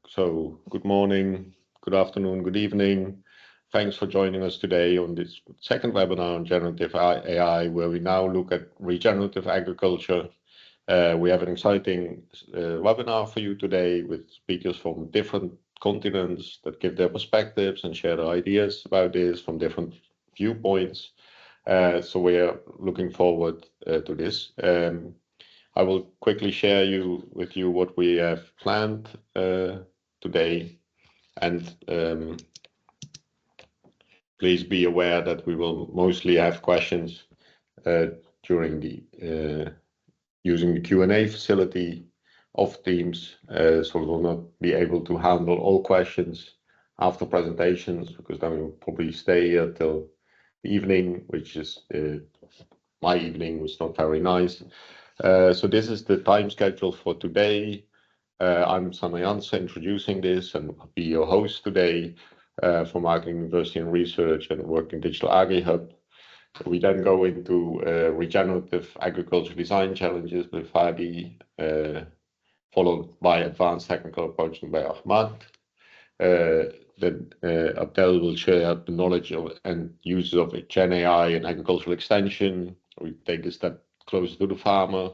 So good morning, good afternoon, good evening. Thanks for joining us today on this second webinar on generative AI, where we now look at regenerative agriculture. We have an exciting webinar for you today with speakers from different continents that give their perspectives and share their ideas about this from different viewpoints. So we are looking forward to this. I will quickly share with you what we have planned today, and please be aware that we will mostly have questions during the using the Q&A facility of Teams, so we will not be able to handle all questions after presentations, because then we will probably stay here till the evening, which is my evening, was not very nice. So this is the time schedule for today. I'm Sander Jansen, introducing this, and I'll be your host today from Agri University and Research and working Digital Agri Hub. We then go into regenerative agriculture design challenges with Fadi, followed by advanced technical approaches by Ahmad. Then Abdel will share the knowledge of and uses of GenAI and agricultural extension. We take a step closer to the farmer.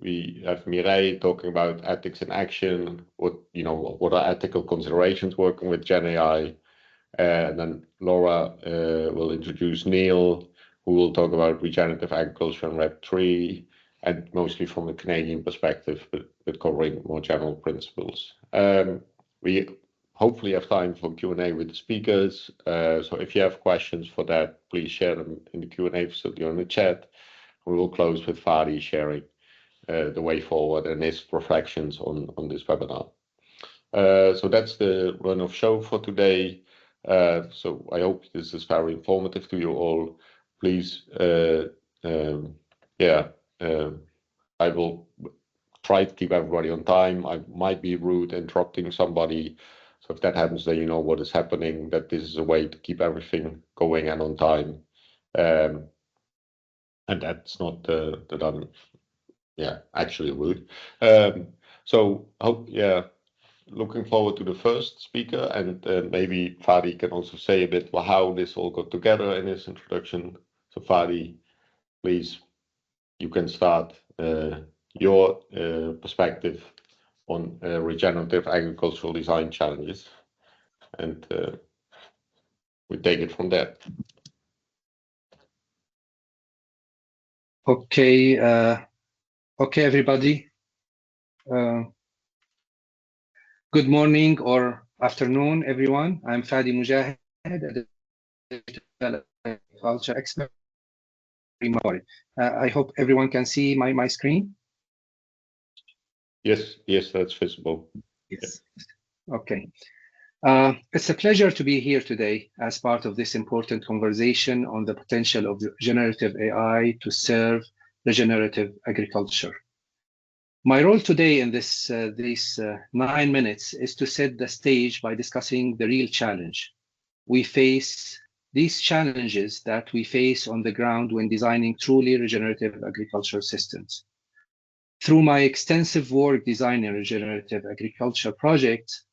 We have Mireille talking about ethics in action. What are ethical considerations working with GenAI? And then Laura will introduce Neil, who will talk about regenerative agriculture and Web3, and mostly from a Canadian perspective, but covering more general principles. We hopefully have time for Q&A with the speakers. So if you have questions for that, please share them in the Q&A facility or in the chat. We will close with Fadi sharing the way forward and his reflections on this webinar. So that's the run of show for today. So I hope this is very informative to you all. Please, I will try to keep everybody on time. I might be rude, interrupting somebody. So if that happens, then you know what is happening, that this is a way to keep everything going and on time. And that's not that I'm, actually rude. So looking forward to the first speaker, and maybe Fadi can also say a bit how this all got together in his introduction. So Fadi, please, you can start your perspective on regenerative agricultural design challenges, and we take it from there. Okay, everybody. Good morning or afternoon, everyone. I'm Fadi Mujahid, a digital agriculture expert. I hope everyone can see my screen. Yes, that's visible. Yes. Okay. It's a pleasure to be here today as part of this important conversation on the potential of generative AI to serve regenerative agriculture. My role today in these 9 minutes is to set the stage by discussing the real challenge we face, these challenges that we face on the ground when designing truly regenerative agriculture systems. Through my extensive work designing regenerative agriculture projects,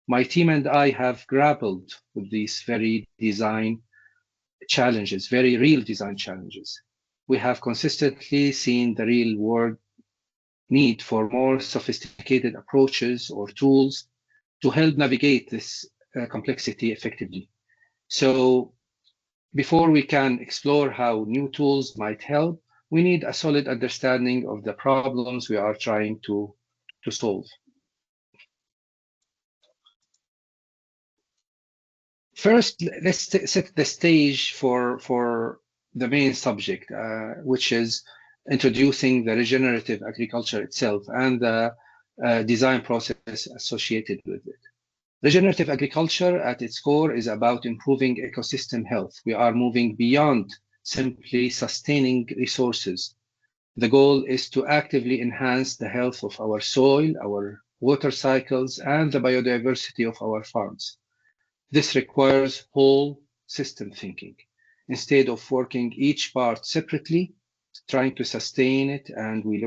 my team and I have grappled with these very design challenges, very real design challenges. We have consistently seen the real world need for more sophisticated approaches or tools to help navigate this complexity effectively. So before we can explore how new tools might help, we need a solid understanding of the problems we are trying to solve. First, let's set the stage for the main subject, which is introducing the regenerative agriculture itself and the design process associated with it. Regenerative agriculture at its core is about improving ecosystem health. We are moving beyond simply sustaining resources. The goal is to actively enhance the health of our soil, our water cycles, and the biodiversity of our farms. This requires whole system thinking. Instead of working each part separately, trying to sustain it, and we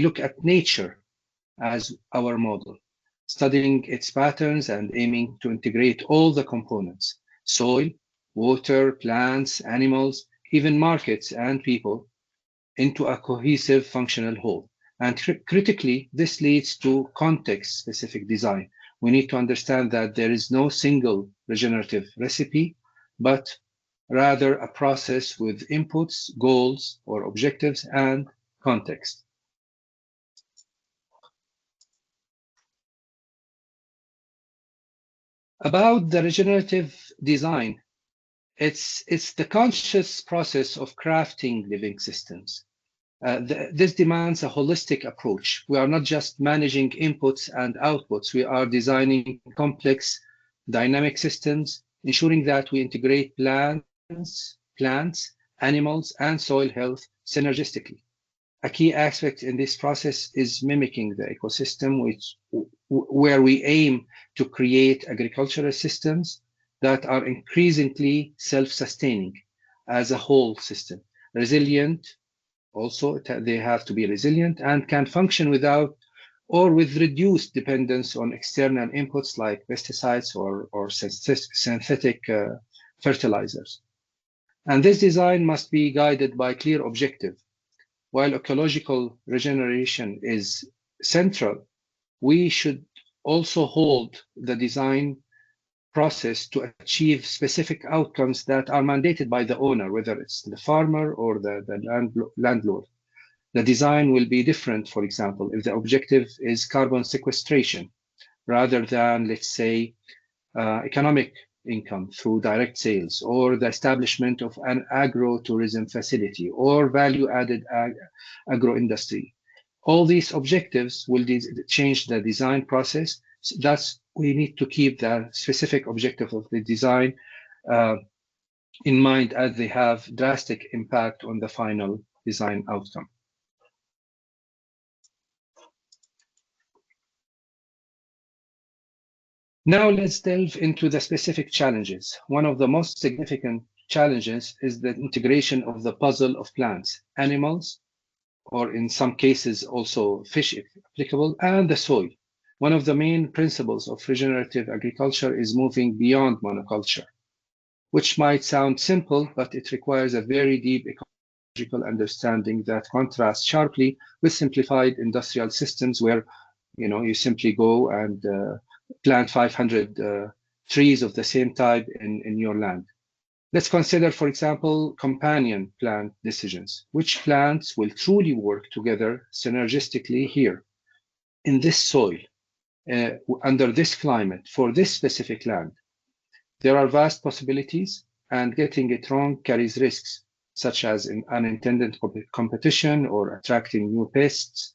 look at nature as our model. studying its patterns and aiming to integrate all the components: soil, water, plants, animals, even markets and people, into a cohesive functional whole. And critically, this leads to context-specific design. We need to understand that there is no single regenerative recipe, but rather a process with inputs, goals, or objectives, and context. About the regenerative design, it's the conscious process of crafting living systems. This demands a holistic approach. We are not just managing inputs and outputs. We are designing complex dynamic systems, ensuring that we integrate plants, animals, and soil health synergistically. A key aspect in this process is mimicking the ecosystem, where we aim to create agricultural systems that are increasingly self-sustaining as a whole system, resilient. Also, they have to be resilient and can function without or with reduced dependence on external inputs like pesticides or synthetic fertilizers. And this design must be guided by clear objective. While ecological regeneration is central, we should also hold the design process to achieve specific outcomes that are mandated by the owner, whether it's the farmer or the landlord. The design will be different, for example, if the objective is carbon sequestration rather than, let's say, economic income through direct sales, or the establishment of an agro-tourism facility, or value-added agro-industry. All these objectives will change the design process. Thus, we need to keep the specific objective of the design in mind, as they have drastic impact on the final design outcome. Now let's delve into the specific challenges. One of the most significant challenges is the integration of the puzzle of plants, animals, or in some cases also fish if applicable, and the soil. One of the main principles of regenerative agriculture is moving beyond monoculture, which might sound simple, but it requires a very deep ecological understanding that contrasts sharply with simplified industrial systems where you simply go and plant 500 trees of the same type in your land. Let's consider, for example, companion plant decisions. Which plants will truly work together synergistically here, in this soil, under this climate, for this specific land? There are vast possibilities, and getting it wrong carries risks, such as unintended competition or attracting new pests,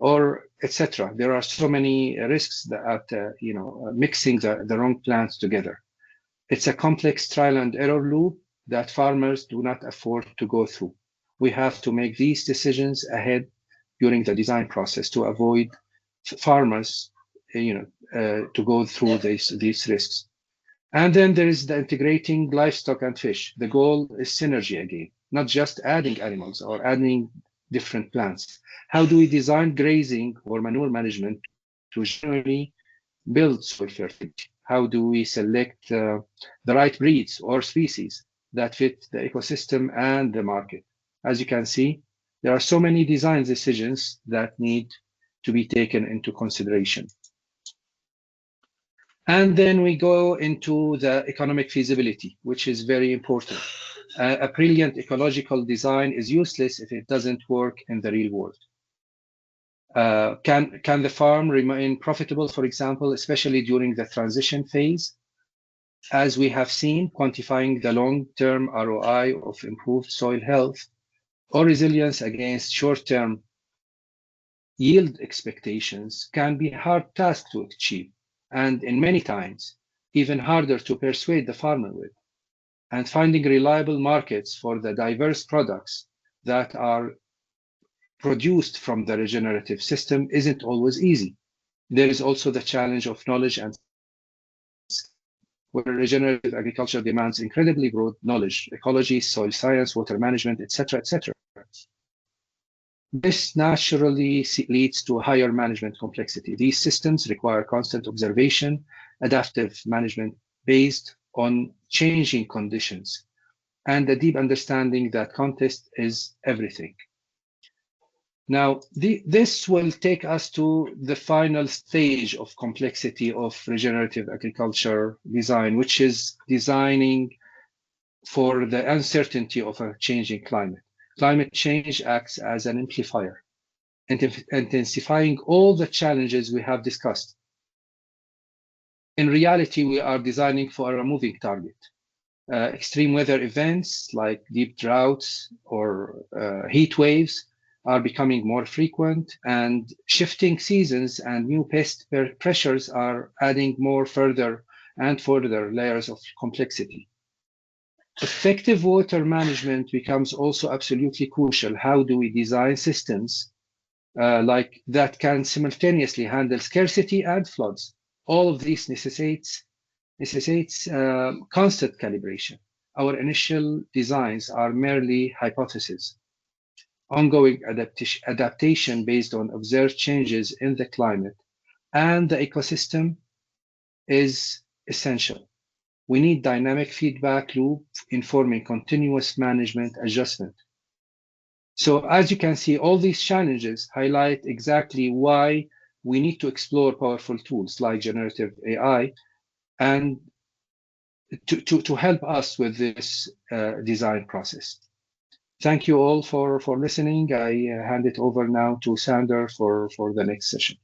or etc. There are so many risks that mixing the wrong plants together. It's a complex trial and error loop that farmers do not afford to go through. We have to make these decisions ahead during the design process to avoid farmers to go through these risks. And then there is the integrating livestock and fish. The goal is synergy again, not just adding animals or adding different plants. How do we design grazing or manure management to generally build soil fertility? How do we select the right breeds or species that fit the ecosystem and the market? As you can see, there are so many design decisions that need to be taken into consideration. And then we go into the economic feasibility, which is very important. A brilliant ecological design is useless if it doesn't work in the real world. Can the farm remain profitable, for example, especially during the transition phase? As we have seen, quantifying the long-term ROI of improved soil health or resilience against short-term yield expectations can be a hard task to achieve, and in many times, even harder to persuade the farmer with. And finding reliable markets for the diverse products that are produced from the regenerative system isn't always easy. There is also the challenge of knowledge and where regenerative agriculture demands incredibly broad knowledge: ecology, soil science, water management, etc., etc. This naturally leads to higher management complexity. These systems require constant observation, adaptive management based on changing conditions, and a deep understanding that context is everything. Now, this will take us to the final stage of complexity of regenerative agriculture design, which is designing for the uncertainty of a changing climate. Climate change acts as an amplifier, intensifying all the challenges we have discussed. In reality, we are designing for a moving target. Extreme weather events like deep droughts or heat waves are becoming more frequent, and shifting seasons and new pest pressures are adding more further layers of complexity. Effective water management becomes also absolutely crucial. How do we design systems like that can simultaneously handle scarcity and floods? All of these necessitates constant calibration. Our initial designs are merely hypotheses. Ongoing adaptation based on observed changes in the climate and the ecosystem is essential. We need dynamic feedback loop informing continuous management adjustment. So as you can see, all these challenges highlight exactly why we need to explore powerful tools like generative AI and to help us with this design process. Thank you all for listening. I hand it over now to Sander for the next session.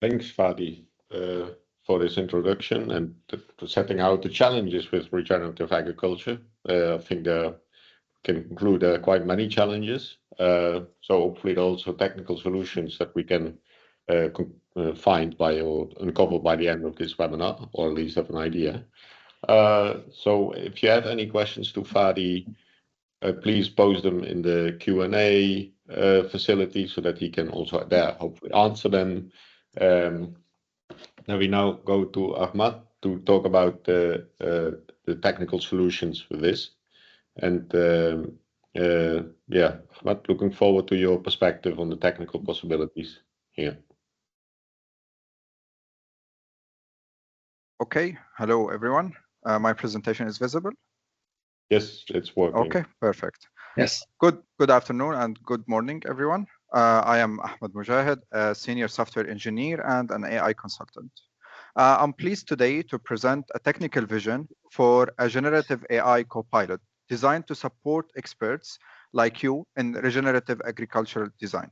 Thanks, Fadi, for this introduction and to setting out the challenges with regenerative agriculture. I think there can include quite many challenges. So hopefully also technical solutions that we can find or uncover by the end of this webinar, or at least have an idea. So if you have any questions to Fadi, please post them in the Q&A facility so that he can also there hopefully answer them. Then we now go to Ahmad to talk about the technical solutions for this. And yeah, Ahmad, looking forward to your perspective on the technical possibilities here. Okay, hello everyone. My presentation is visible? Yes, it's working. Okay, perfect. Yes. Good afternoon and good morning, everyone. I am Ahmed Mujahid, a senior software engineer and an AI consultant. I'm pleased today to present a technical vision for a generative AI copilot designed to support experts like you in regenerative agricultural design.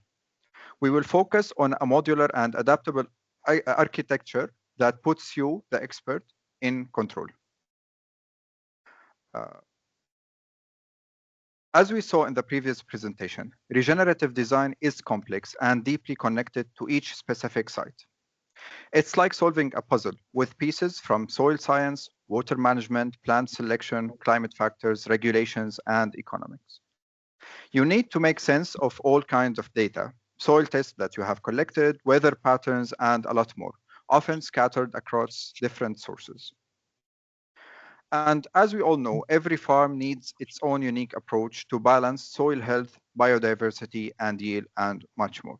We will focus on a modular and adaptable architecture that puts you, the expert, in control. As we saw in the previous presentation, regenerative design is complex and deeply connected to each specific site. It's like solving a puzzle with pieces from soil science, water management, plant selection, climate factors, regulations, and economics. You need to make sense of all kinds of data, soil tests that you have collected, weather patterns, and a lot more, often scattered across different sources. And as we all know, every farm needs its own unique approach to balance soil health, biodiversity, and yield, and much more.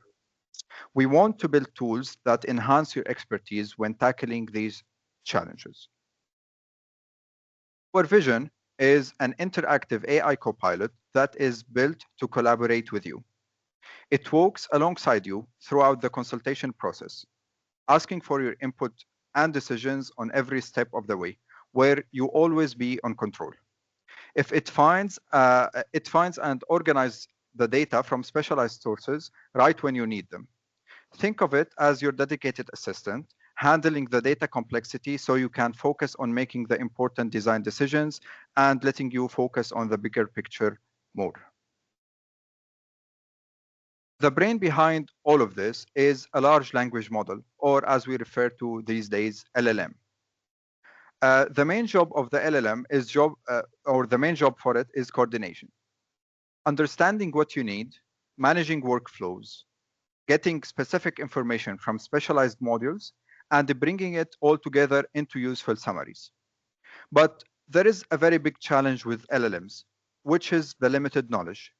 We want to build tools that enhance your expertise when tackling these challenges. Our vision is an interactive AI copilot that is built to collaborate with you. It walks alongside you throughout the consultation process, asking for your input and decisions on every step of the way, where you always be on control. If it finds and organizes the data from specialized sources right when you need them. Think of it as your dedicated assistant, handling the data complexity so you can focus on making the important design decisions and letting you focus on the bigger picture more. The brain behind all of this is a large language model, or as we refer to these days, LLM. The main job of the LLM is the main job for it is coordination. Understanding what you need, managing workflows, getting specific information from specialized modules, and bringing it all together into useful summaries. But there is a very big challenge with LLMs. which is the limited knowledge.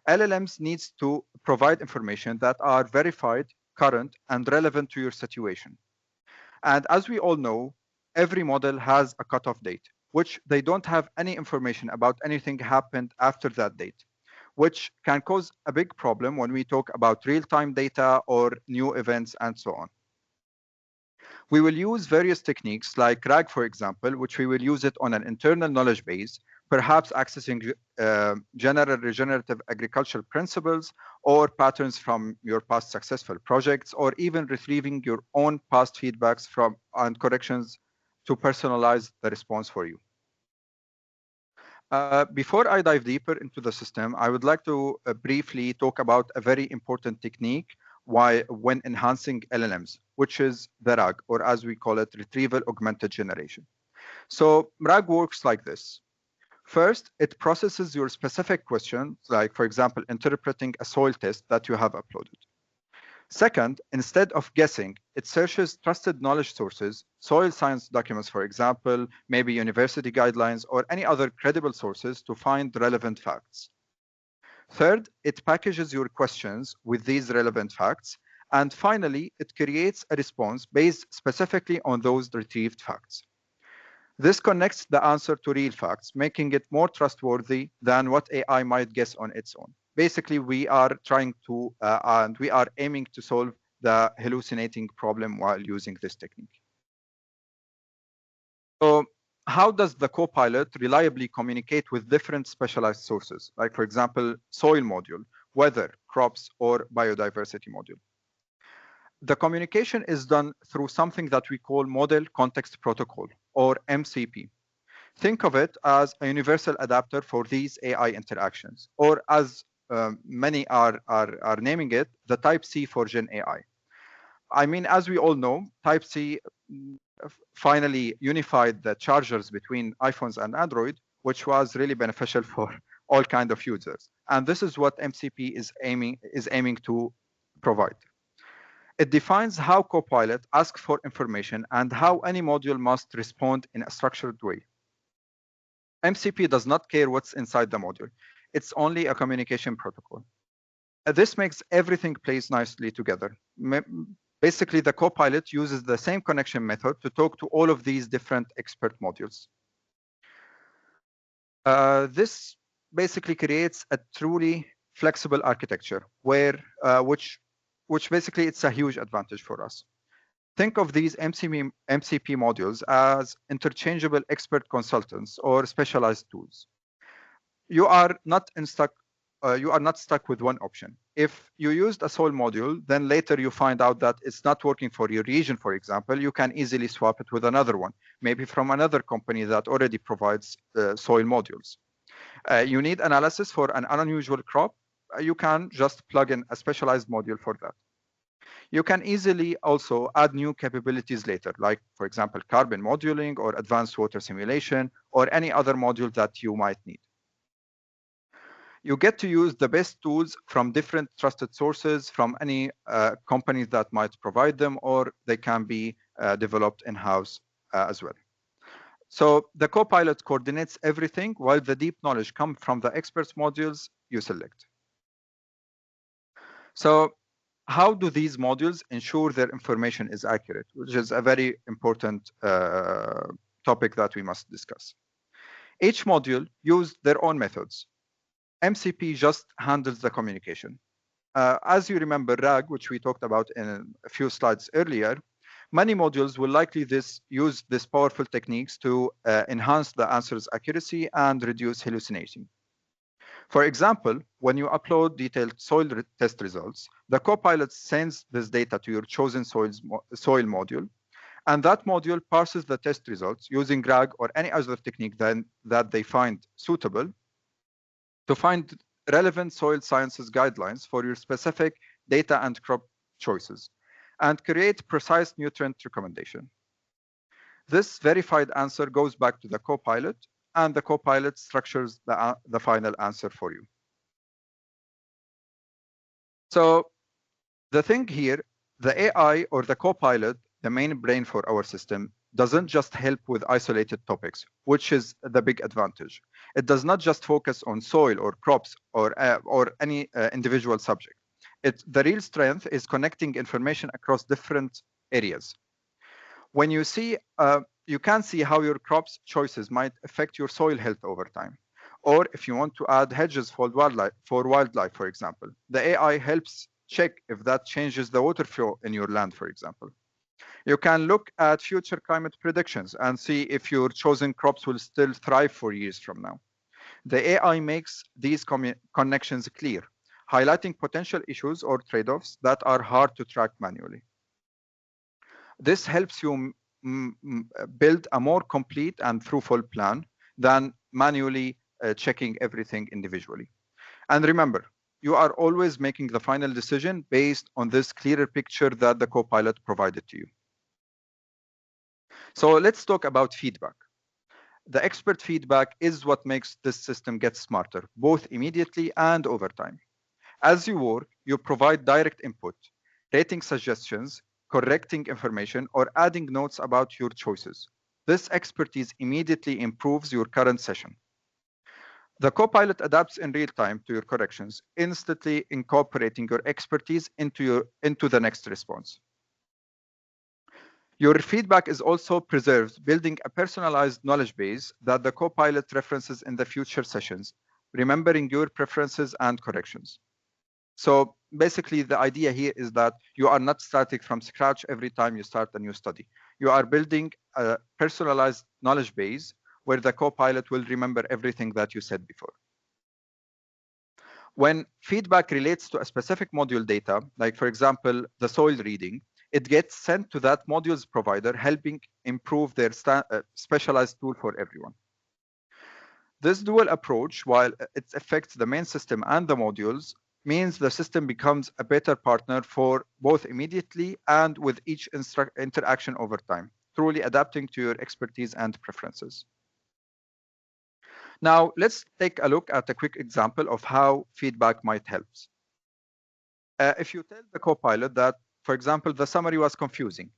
LLMs needs to provide information that are verified, current, and relevant to your situation. And as we all know, every model has a cutoff date, which they don't have any information about anything happened after that date, which can cause a big problem when we talk about real-time data or new events and so on. We will use various techniques like RAG, for example, which we will use it on an internal knowledge base, perhaps accessing general regenerative agriculture principles or patterns from your past successful projects, or even retrieving your own past feedbacks from and corrections to personalize the response for you. Before I dive deeper into the system, I would like to briefly talk about a very important technique when enhancing LLMs, which is the RAG, or as we call it, Retrieval Augmented Generation. So RAG works like this. First, it processes your specific questions, like, for example, interpreting a soil test that you have uploaded. Second, instead of guessing, it searches trusted knowledge sources, soil science documents, for example, maybe university guidelines, or any other credible sources to find relevant facts. Third, it packages your questions with these relevant facts. And finally, it creates a response based specifically on those retrieved facts. This connects the answer to real facts, making it more trustworthy than what AI might guess on its own. Basically, we are trying to, and we are aiming to solve the hallucinating problem while using this technique. So how does the Copilot reliably communicate with different specialized sources, like, for example, soil module, weather, crops, or biodiversity module? The communication is done through something that we call Model Context Protocol, or MCP. Think of it as a universal adapter for these AI interactions, or as many are naming it, the Type C for GenAI. I mean, as we all know, Type C finally unified the chargers between iPhones and Android, which was really beneficial for all kinds of users. And this is what MCP is aiming to provide. It defines how Copilot asks for information and how any module must respond in a structured way. MCP does not care what's inside the module. It's only a communication protocol. This makes everything plays nicely together. Basically, the Copilot uses the same connection method to talk to all of these different expert modules. This basically creates a truly flexible architecture where, which basically it's a huge advantage for us. Think of these MCP modules as interchangeable expert consultants or specialized tools. You are not stuck with one option. If you used a soil module, then later you find out that it's not working for your region, for example, you can easily swap it with another one, maybe from another company that already provides soil modules. You need analysis for an unusual crop, you can just plug in a specialized module for that. You can easily also add new capabilities later, like, for example, carbon modeling or advanced water simulation or any other module that you might need. You get to use the best tools from different trusted sources, from any companies that might provide them, or they can be developed in-house as well. So the Copilot coordinates everything, while the deep knowledge comes from the experts modules you select. So how do these modules ensure their information is accurate, which is a very important topic that we must discuss. Each module uses their own methods. MCP just handles the communication. As you remember RAG, which we talked about in a few slides earlier, many modules will likely use these powerful techniques to enhance the answer's accuracy and reduce hallucination. For example, when you upload detailed soil test results, the Copilot sends this data to your chosen soil module, and that module parses the test results using RAG or any other technique that they find suitable to find relevant soil sciences guidelines for your specific data and crop choices, and create precise nutrient recommendation. This verified answer goes back to the Copilot, and the Copilot structures the final answer for you. So the thing here, the AI or the Copilot, the main brain for our system, doesn't just help with isolated topics, which is the big advantage. It does not just focus on soil or crops or any individual subject. The real strength is connecting information across different areas. When you see, you can see how your crops choices might affect your soil health over time. Or if you want to add hedges for wildlife, for example, the AI helps check if that changes the water flow in your land, for example. You can look at future climate predictions and see if your chosen crops will still thrive for years from now. The AI makes these connections clear, highlighting potential issues or trade-offs that are hard to track manually. This helps you build a more complete and fruitful plan than manually checking everything individually. And remember, you are always making the final decision based on this clearer picture that the Copilot provided to you. So let's talk about feedback. The expert feedback is what makes this system get smarter, both immediately and over time. As you work, you provide direct input, rating suggestions, correcting information, or adding notes about your choices. This expertise immediately improves your current session. The Copilot adapts in real time to your corrections, instantly incorporating your expertise into the next response. Your feedback is also preserved, building a personalized knowledge base that the Copilot references in the future sessions, remembering your preferences and corrections. So basically, the idea here is that you are not starting from scratch every time you start a new study. You are building a personalized knowledge base where the Copilot will remember everything that you said before. When feedback relates to a specific module data, like for example, the soil reading, it gets sent to that module's provider, helping improve their specialized tool for everyone. This dual approach, while it affects the main system and the modules, means the system becomes a better partner for both immediately and with each interaction over time, truly adapting to your expertise and preferences. Now, let's take a look at a quick example of how feedback might help. If you tell the Copilot that, for example, the summary was confusing,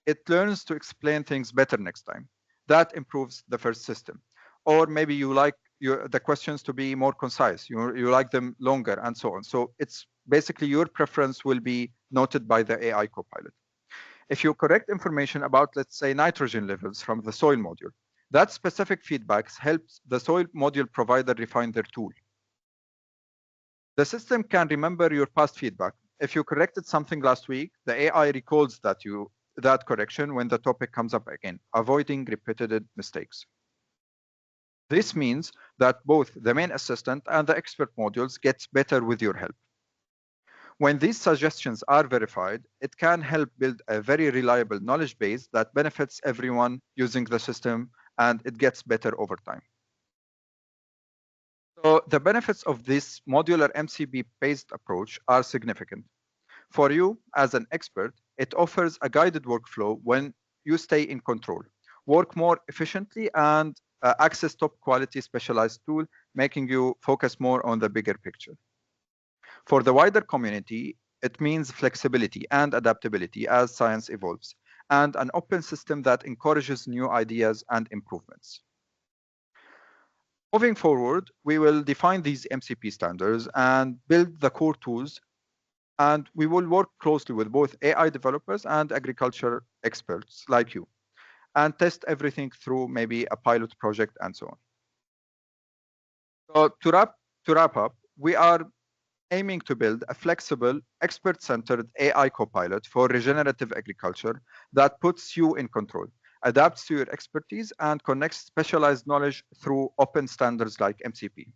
it learns to explain things better next time. That improves the first system. Or maybe you like the questions to be more concise, you like them longer, and so on. So it's basically your preference will be noted by the AI Copilot. If you correct information about, let's say, nitrogen levels from the soil module, that specific feedback helps the soil module provider refine their tool. The system can remember your past feedback. If you corrected something last week, the AI recalls that correction when the topic comes up again, avoiding repeated mistakes. This means that both the main assistant and the expert modules get better with your help. When these suggestions are verified, it can help build a very reliable knowledge base that benefits everyone using the system, and it gets better over time. So the benefits of this modular MCP-based approach are significant. For you as an expert, it offers a guided workflow when you stay in control, work more efficiently, and access top quality specialized tool, making you focus more on the bigger picture. For the wider community, it means flexibility and adaptability as science evolves, and an open system that encourages new ideas and improvements. Moving forward, we will define these MCP standards and build the core tools, and we will work closely with both AI developers and agriculture experts like you, and test everything through maybe a pilot project and so on. So to wrap up, we are aiming to build a flexible, expert-centered AI copilot for regenerative agriculture that puts you in control, adapts to your expertise, and connects specialized knowledge through open standards like MCP.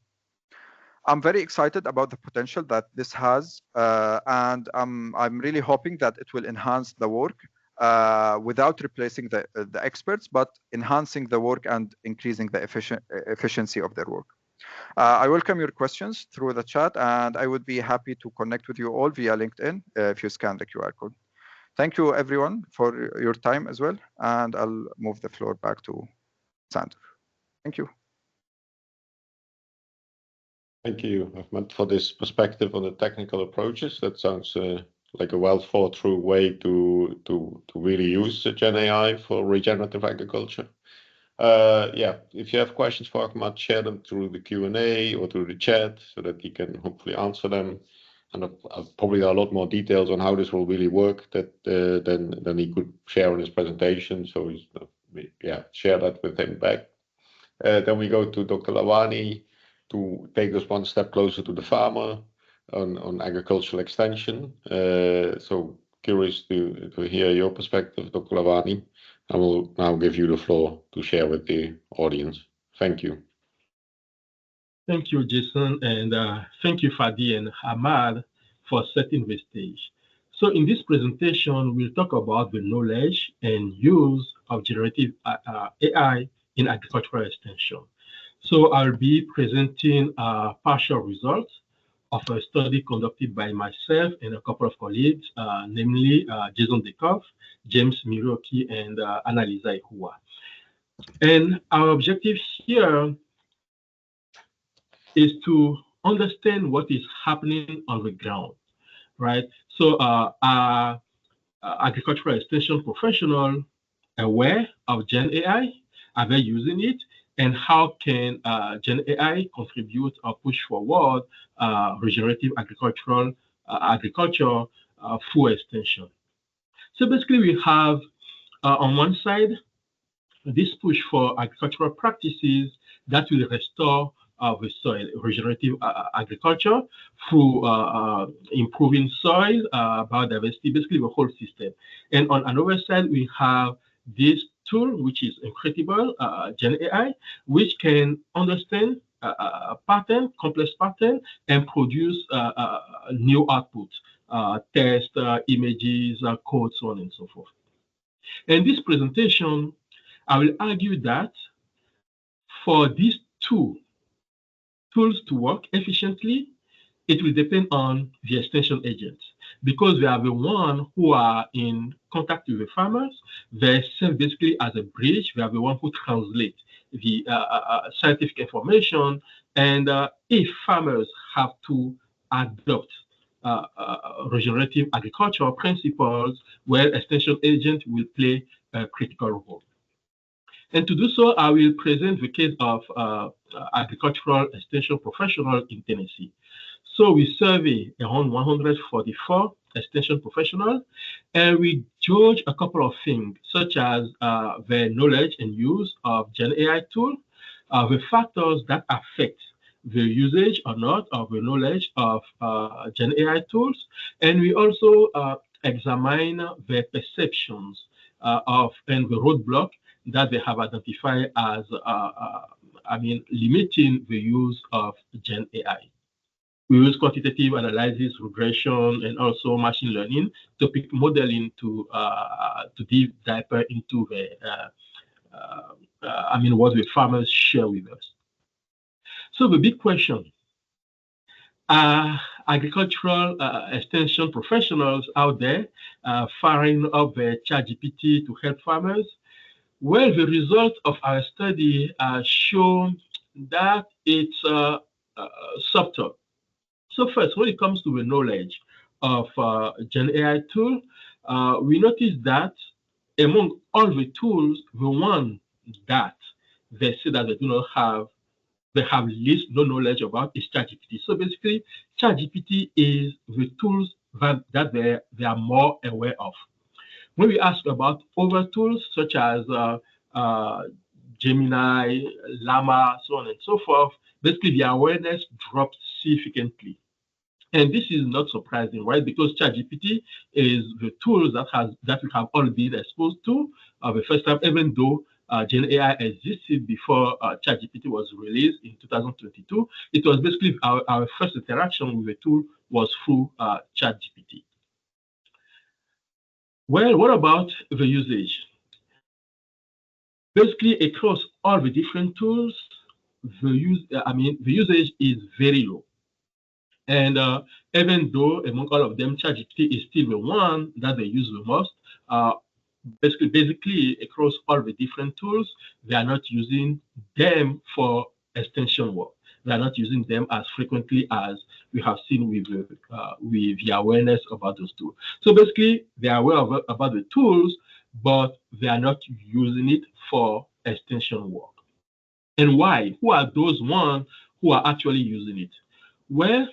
I'm very excited about the potential that this has, and I'm really hoping that it will enhance the work without replacing the experts, but enhancing the work and increasing the efficiency of their work. I welcome your questions through the chat, and I would be happy to connect with you all via LinkedIn if you scan the QR code. Thank you, everyone, for your time as well, and I'll move the floor back to Sander. Thank you. Thank you, Ahmed, for this perspective on the technical approaches. That sounds like a well thought through way to really use the Gen AI for regenerative agriculture. Yeah, if you have questions for Ahmad, share them through the Q&A or through the chat so that he can hopefully answer them. And probably a lot more details on how this will really work than he could share in his presentation. So yeah, share that with him back. Then we go to Dr. Lawani to take us one step closer to the farmer on agricultural extension. So curious to hear your perspective, Dr. Lawani. I will now give you the floor to share with the audience. Thank you. Thank you, Jason, and thank you, Fadi and Ahmad, for setting the stage. So in this presentation, we'll talk about the knowledge and use of generative AI in agricultural extension. So I'll be presenting partial results of a study conducted by myself and a couple of colleagues, namely Jason Dekoff, James Miroki, and Annalisa Ihua. And our objective here is to understand what is happening on the ground, right? So are agricultural extension professionals aware of Gen AI? Are they using it? And how can Gen AI contribute or push forward regenerative agriculture through extension? So basically, we have on one side this push for agricultural practices that will restore the soil, regenerative agriculture through improving soil, biodiversity, basically the whole system. And on another side, we have this tool, which is incredible, Gen AI, which can understand pattern, complex pattern, and produce new output, test, images, code, so on and so forth. In this presentation, I will argue that for these two tools to work efficiently, it will depend on the extension agents because they are the ones who are in contact with the farmers. They serve basically as a bridge. They are the ones who translate the scientific information. And if farmers have to adopt regenerative agricultural principles, where extension agent will play a critical role. And to do so, I will present the case of agricultural extension professional in Tennessee. So we survey around 144 extension professionals, and we judge a couple of things, such as their knowledge and use of Gen AI tool, the factors that affect the usage or not of the knowledge of Gen AI tools, and we also examine the perceptions and the roadblock that they have identified as, limiting the use of Gen AI. We use quantitative analysis, regression, and also machine learning, topic modeling to dive deeper into the, what the farmers share with us. So the big question: are agricultural extension professionals out there firing up the ChatGPT to help farmers? Well, the results of our study show that it's subtle. So first, when it comes to the knowledge of Gen AI tool, we notice that among all the tools, the one that they say that they do not have, they have least no knowledge about is ChatGPT. So basically, ChatGPT is the tools that they are more aware of. When we ask about other tools such as Gemini, Llama, so on and so forth, basically the awareness drops significantly. And this is not surprising, right? Because ChatGPT is the tools that we have all been exposed to the first time, even though Gen AI existed before ChatGPT was released in 2022. It was basically our first interaction with the tool was through ChatGPT. Well, what about the usage? Basically, across all the different tools, the usage is very low. And even though among all of them, ChatGPT is still the one that they use the most, basically across all the different tools, they are not using them for extension work. They are not using them as frequently as we have seen with the awareness about those tools. So basically, they are aware about the tools, but they are not using it for extension work. And why? Who are those ones who are actually using it? Well,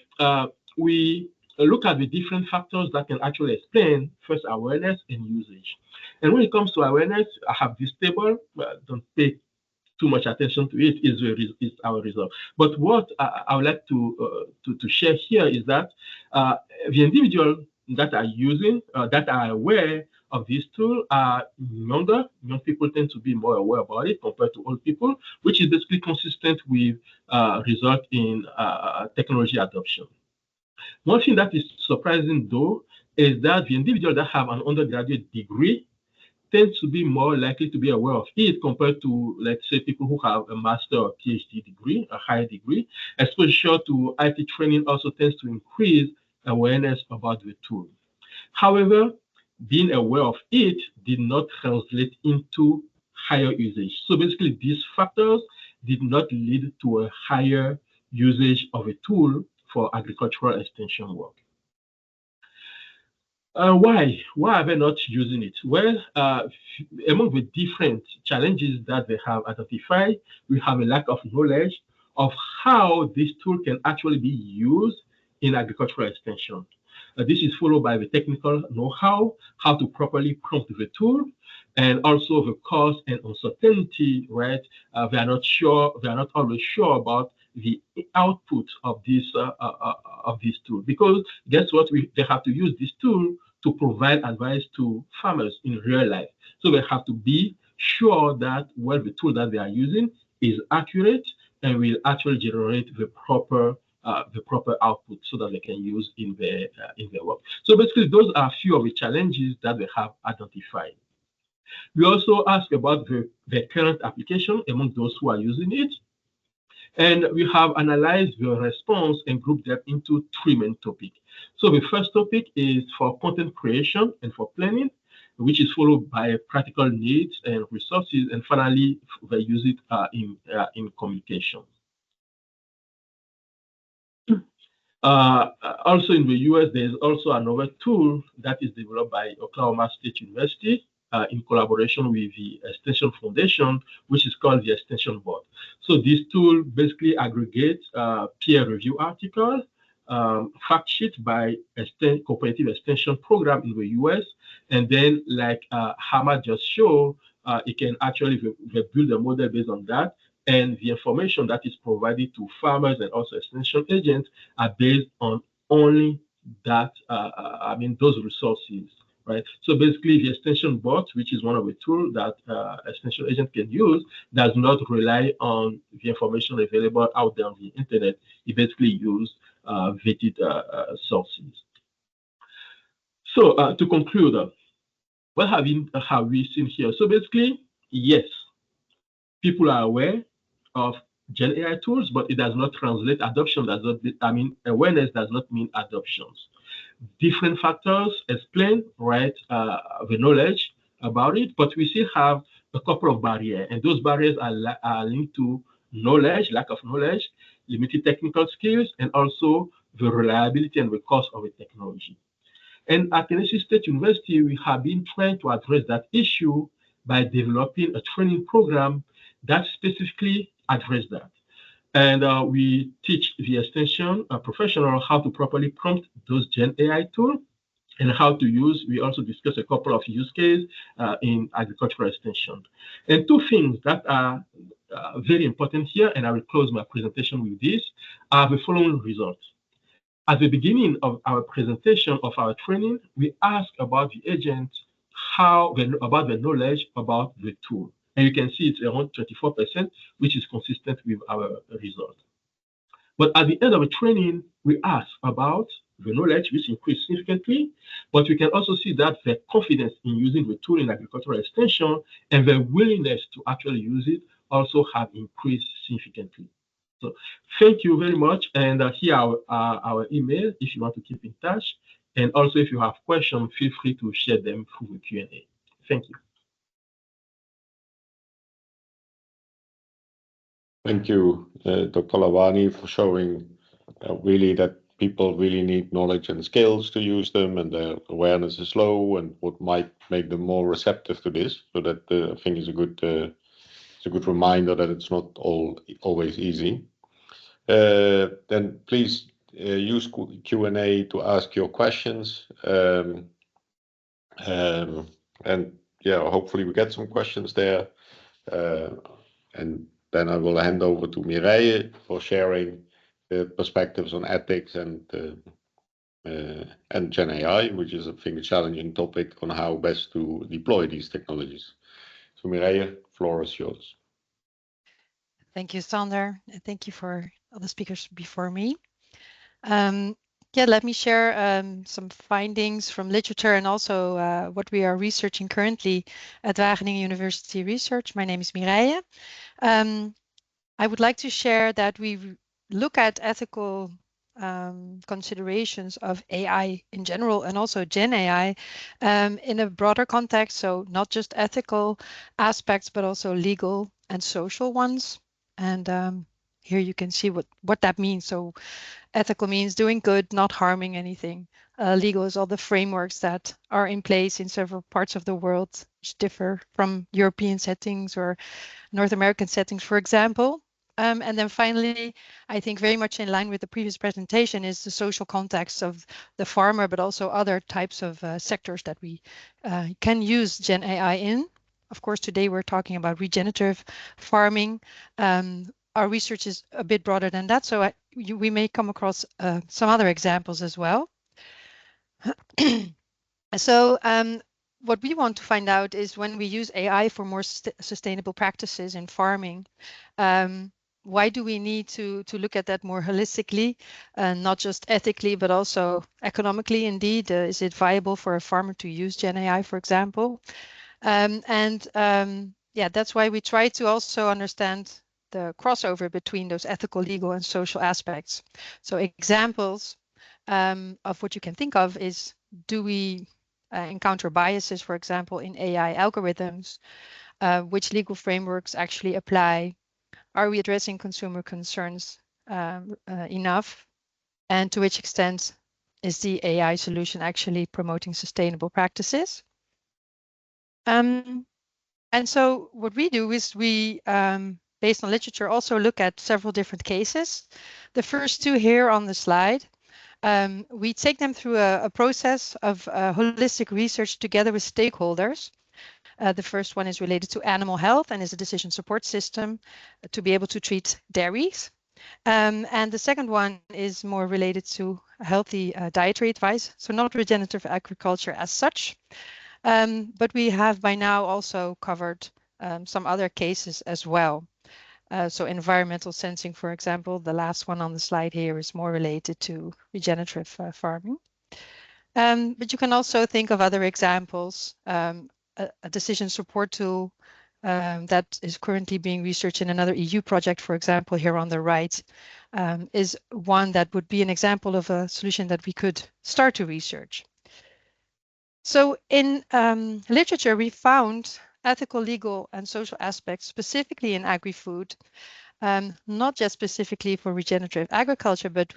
we look at the different factors that can actually explain first awareness and usage. And when it comes to awareness, I have this table. Don't pay too much attention to it. Is our result. But what I would like to share here is that the individuals that are using, that are aware of this tool are younger. Young people tend to be more aware about it compared to old people, which is basically consistent with result in technology adoption. One thing that is surprising, though, is that the individuals that have an undergraduate degree tends to be more likely to be aware of it compared to, let's say, people who have a master or PhD degree, a higher degree. Exposure to IT training also tends to increase awareness about the tool. However, being aware of it did not translate into higher usage. So basically, these factors did not lead to a higher usage of a tool for agricultural extension work. Why? Why are they not using it? Well, among the different challenges that they have identified, we have a lack of knowledge of how this tool can actually be used in agricultural extension. This is followed by the technical know-how, how to properly prompt the tool, and also the cost and uncertainty, right? They are not sure, they are not always sure about the output of this tool, because guess what? They have to use this tool to provide advice to farmers in real life. So they have to be sure that the tool that they are using is accurate and will actually generate the proper output so that they can use in their work. So basically, those are a few of the challenges that they have identified. We also ask about the current application among those who are using it. And we have analyzed the response and grouped them into three main topics. So the first topic is for content creation and for planning, which is followed by practical needs and resources, and finally, they use it in communication. Also in the US, there's also another tool that is developed by Oklahoma State University in collaboration with the Extension Foundation, which is called the Extension Board. So this tool basically aggregates peer review articles, fact sheet by cooperative extension program in the US, and then like Hamad just showed, it can actually build a model based on that. And the information that is provided to farmers and also extension agents are based on only that, those resources, right? So basically, the extension bot, which is one of the tools that extension agent can use, does not rely on the information available out there on the internet. It basically uses vetted sources. So to conclude, what have we seen here? So basically, yes, people are aware of GenAI tools, but it does not translate adoption. Awareness does not mean adoptions. Different factors explain, right, the knowledge about it, but we still have a couple of barriers, and those barriers are linked to knowledge, lack of knowledge, limited technical skills, and also the reliability and the cost of the technology. And at Tennessee State University, we have been trying to address that issue by developing a training program that specifically address that. And we teach the extension professional how to properly prompt those GenAI tools and how to use. We also discuss a couple of use cases in agricultural extension. And two things that are very important here, and I will close my presentation with this, are the following results. At the beginning of our presentation of our training, we ask about the agent about the knowledge about the tool. And you can see it's around 24%, which is consistent with our result. But at the end of the training, we ask about the knowledge, which increased significantly, but we can also see that the confidence in using the tool in agricultural extension and the willingness to actually use it also have increased significantly. So thank you very much. And here our email if you want to keep in touch. And also if you have questions, feel free to share them through the Q&A. Thank you. Thank you, Dr. Lavani, for showing really that people really need knowledge and skills to use them, and their awareness is low, and what might make them more receptive to this. So that I think is a good reminder that it's not always easy. Then please use Q&A to ask your questions. And yeah, hopefully we get some questions there. And then I will hand over to Mireille for sharing the perspectives on ethics and GenAI, which is, I think, a challenging topic on how best to deploy these technologies. So Mireille, floor is yours. Thank you, Sander, and thank you for all the speakers before me. Yeah, let me share some findings from literature and also what we are researching currently at Wageningen University Research. My name is Mireille. I would like to share that we look at ethical considerations of AI in general and also GenAI in a broader context, so not just ethical aspects, but also legal and social ones. And here you can see what that means. So ethical means doing good, not harming anything. Legal is all the frameworks that are in place in several parts of the world, which differ from European settings or North American settings, for example. And then finally, I think very much in line with the previous presentation is the social context of the farmer, but also other types of sectors that we can use Gen AI in. Of course, today we're talking about regenerative farming. Our research is a bit broader than that, so we may come across some other examples as well. So what we want to find out is when we use AI for more sustainable practices in farming, why do we need to look at that more holistically, not just ethically, but also economically? Indeed, is it viable for a farmer to use GenAI, for example? Yeah, that's why we try to also understand the crossover between those ethical, legal, and social aspects. So examples of what you can think of is, do we encounter biases, for example, in AI algorithms? Which legal frameworks actually apply? Are we addressing consumer concerns enough? And to which extent is the AI solution actually promoting sustainable practices? And so what we do is we, based on literature, also look at several different cases. The first two here on the slide, we take them through a process of holistic research together with stakeholders. The first one is related to animal health and is a decision support system to be able to treat dairies. And the second one is more related to healthy dietary advice, so not regenerative agriculture as such. But we have by now also covered some other cases as well. So environmental sensing, for example, the last one on the slide here is more related to regenerative farming. But you can also think of other examples. A decision support tool that is currently being researched in another EU project, for example, here on the right, is one that would be an example of a solution that we could start to research. So in literature, we found ethical, legal, and social aspects specifically in agri-food, not just specifically for regenerative agriculture, but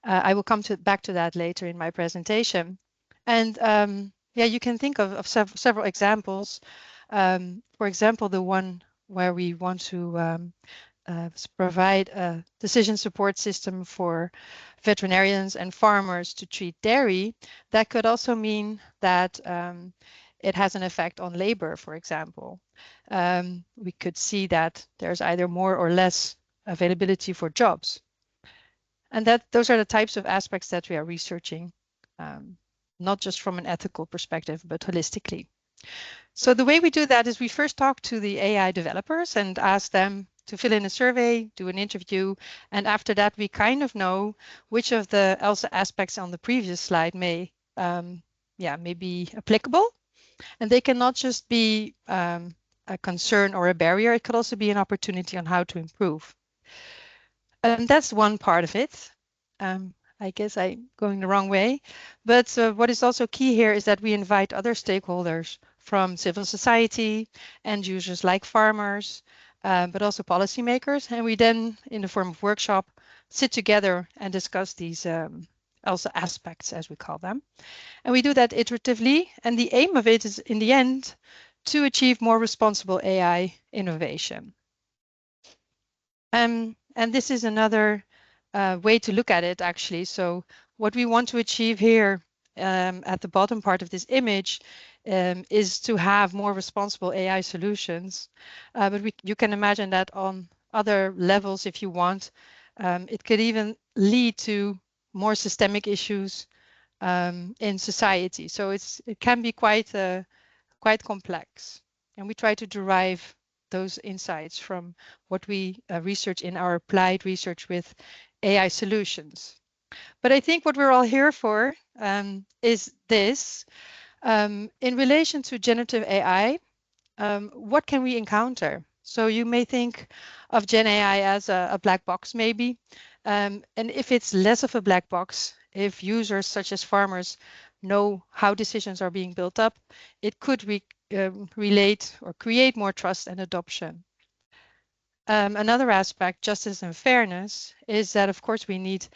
I will come back to that later in my presentation. And yeah, you can think of several examples. For example, the one where we want to provide a decision support system for veterinarians and farmers to treat dairy, that could also mean that it has an effect on labor, for example. We could see that there's either more or less availability for jobs. And those are the types of aspects that we are researching, not just from an ethical perspective, but holistically. So the way we do that is we first talk to the AI developers and ask them to fill in a survey, do an interview, and after that we kind of know which of the ELSA aspects on the previous slide may be applicable. And they cannot just be a concern or a barrier, it could also be an opportunity on how to improve. And that's one part of it. I guess I'm going the wrong way. But what is also key here is that we invite other stakeholders from civil society, end users like farmers, but also policymakers. And we then, in the form of workshop, sit together and discuss these also aspects, as we call them. And we do that iteratively. And the aim of it is, in the end, to achieve more responsible AI innovation. And this is another way to look at it, actually. So what we want to achieve here at the bottom part of this image is to have more responsible AI solutions. But you can imagine that on other levels, if you want, it could even lead to more systemic issues in society. So it can be quite complex. And we try to derive those insights from what we research in our applied research with AI solutions. But I think what we're all here for is this. In relation to generative AI, what can we encounter? So you may think of GenAI as a black box, maybe. And if it's less of a black box, if users such as farmers know how decisions are being built up, it could relate or create more trust and adoption. Another aspect, justice and fairness, is that, of course, we need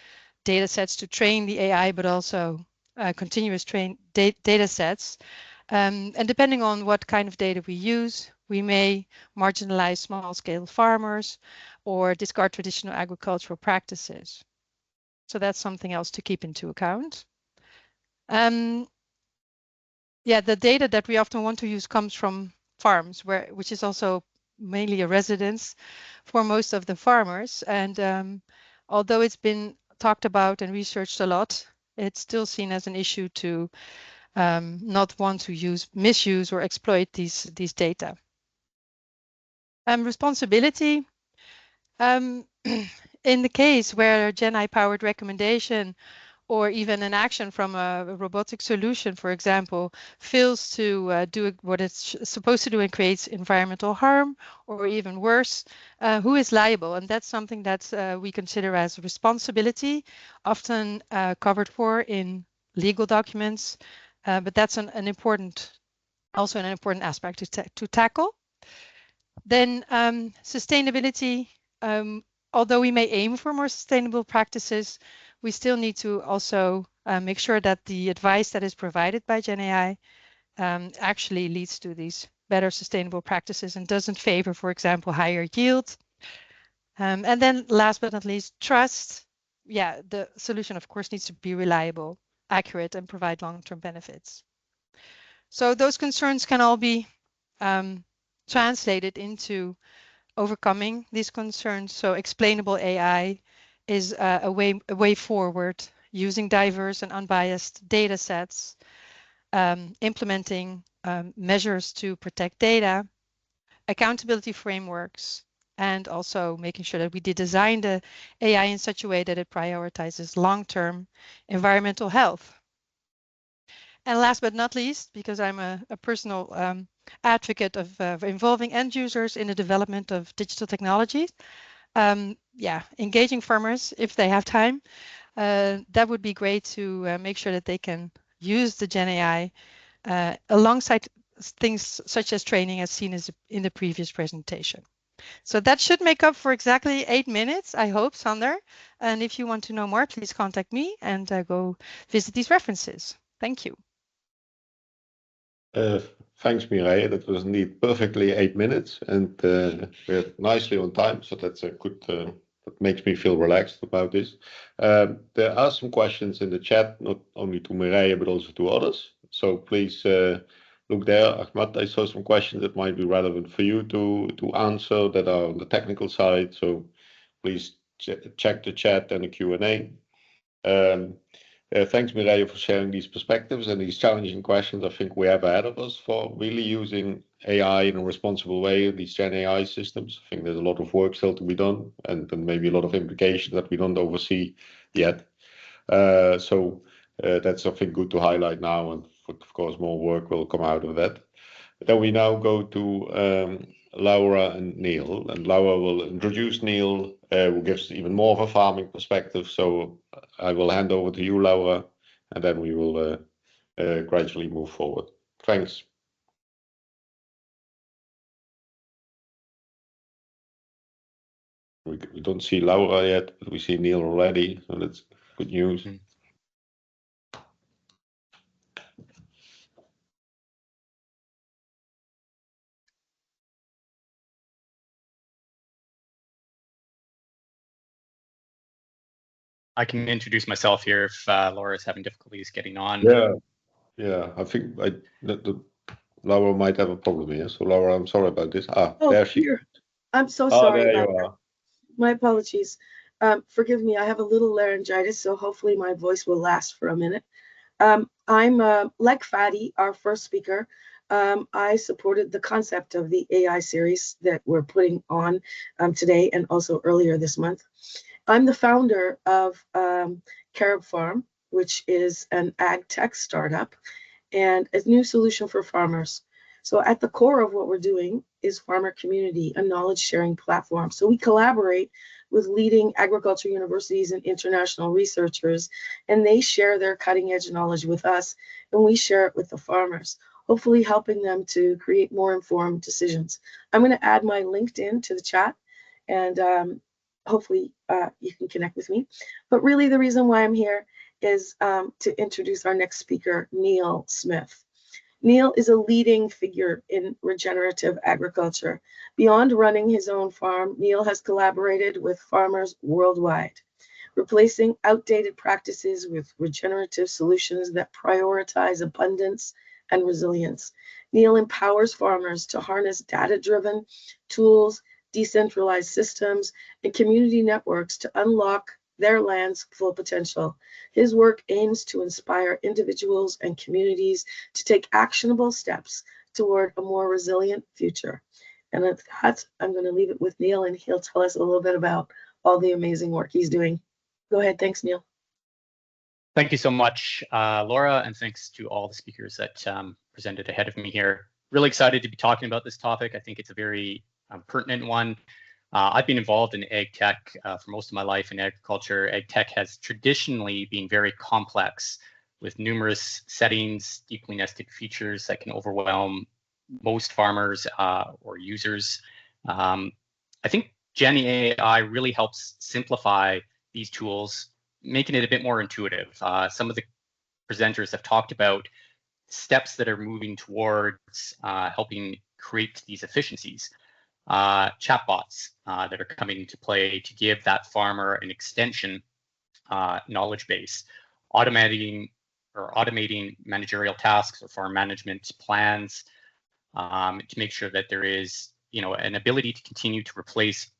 data sets to train the AI, but also continuous data sets. And depending on what kind of data we use, we may marginalize small-scale farmers or discard traditional agricultural practices. So that's something else to keep into account. Yeah, the data that we often want to use comes from farms, which is also mainly a residence for most of the farmers. And although it's been talked about and researched a lot, it's still seen as an issue to not want to misuse or exploit these data. Responsibility. In the case where GenAI powered recommendation or even an action from a robotic solution, for example, fails to do what it's supposed to do and creates environmental harm, or even worse, who is liable? And that's something that we consider as responsibility, often covered for in legal documents, but that's also an important aspect to tackle. Then sustainability. Although we may aim for more sustainable practices, we still need to also make sure that the advice that is provided by GenAI actually leads to these better sustainable practices and doesn't favor, for example, higher yield. And then last but not least, trust. Yeah, the solution, of course, needs to be reliable, accurate, and provide long-term benefits. So those concerns can all be translated into overcoming these concerns. So explainable AI is a way forward, using diverse and unbiased data sets, implementing measures to protect data, accountability frameworks, and also making sure that we design the AI in such a way that it prioritizes long-term environmental health. And last but not least, because I'm a personal advocate of involving end users in the development of digital technologies, engaging farmers if they have time, that would be great to make sure that they can use the GenAI alongside things such as training, as seen in the previous presentation. So that should make up for exactly 8 minutes, I hope, Sander. And if you want to know more, please contact me and go visit these references. Thank you. Thanks, Mireille. That was indeed perfectly 8 minutes, and we're nicely on time, so that's a good. That makes me feel relaxed about this. There are some questions in the chat, not only to Mireille but also to others. So please look there, Ahmad. I saw some questions that might be relevant for you to answer that are on the technical side. So please check the chat and the Q&A. Thanks, Mireille, for sharing these perspectives and these challenging questions I think we have ahead of us for really using AI in a responsible way, these Gen AI systems. I think there's a lot of work still to be done and maybe a lot of implications that we don't oversee yet. So that's something good to highlight now, and of course more work will come out of that. Then we now go to Laura and Neil, and Laura will introduce Neil, who gives even more of a farming perspective. So I will hand over to you, Laura, and then we will gradually move forward. Thanks. We don't see Laura yet, but we see Neil already, so that's good news. I can introduce myself here if Laura is having difficulties getting on. Yeah. I think Laura might have a problem here. So Laura, I'm sorry about this. There she is. I'm so sorry. There you are. My apologies. Forgive me, I have a little laryngitis, so hopefully my voice will last for a minute. I'm like Fadi, our first speaker. I supported the concept of the AI series that we're putting on today and also earlier this month. I'm the founder of Carob Farm, which is an ag tech startup and a new solution for farmers. So at the core of what we're doing is farmer community, a knowledge sharing platform. So we collaborate with leading agriculture universities and international researchers, and they share their cutting edge knowledge with us, and we share it with the farmers, hopefully helping them to create more informed decisions. I'm going to add my LinkedIn to the chat, and hopefully you can connect with me. But really the reason why I'm here is to introduce our next speaker, Neil Smith. Neil is a leading figure in regenerative agriculture. Beyond running his own farm, Neil has collaborated with farmers worldwide, replacing outdated practices with regenerative solutions that prioritize abundance and resilience. Neil empowers farmers to harness data-driven tools, decentralized systems, and community networks to unlock their land's full potential. His work aims to inspire individuals and communities to take actionable steps toward a more resilient future. And at that, I'm going to leave it with Neil, and he'll tell us a little bit about all the amazing work he's doing. Go ahead. Thanks, Neil. Thank you so much, Laura, and thanks to all the speakers that presented ahead of me here. Really excited to be talking about this topic. I think it's a very pertinent one. I've been involved in ag tech for most of my life in agriculture. Ag tech has traditionally been very complex with numerous settings, deeply nested features that can overwhelm most farmers or users. I think GenAI really helps simplify these tools, making it a bit more intuitive. Some of the presenters have talked about steps that are moving towards helping create these efficiencies. Chatbots that are coming into play to give that farmer an extension knowledge base, automating managerial tasks or farm management plans to make sure that there is, an ability to continue to replace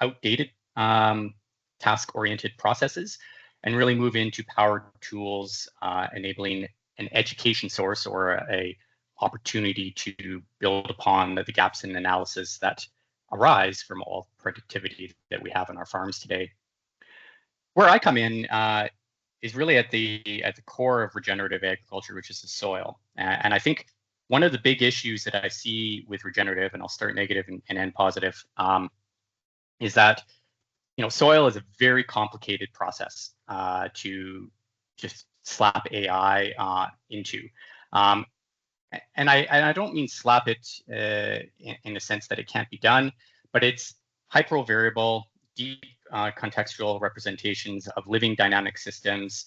outdated task-oriented processes and really move into powered tools, enabling an education source or a opportunity to build upon the gaps in analysis that arise from all productivity that we have in our farms today. Where I come in is really at the core of regenerative agriculture, which is the soil. And I think one of the big issues that I see with regenerative, and I'll start negative and end positive, is that soil is a very complicated process to just slap AI into. And I don't mean slap it in the sense that it can't be done, but it's hypervariable, deep contextual representations of living dynamic systems.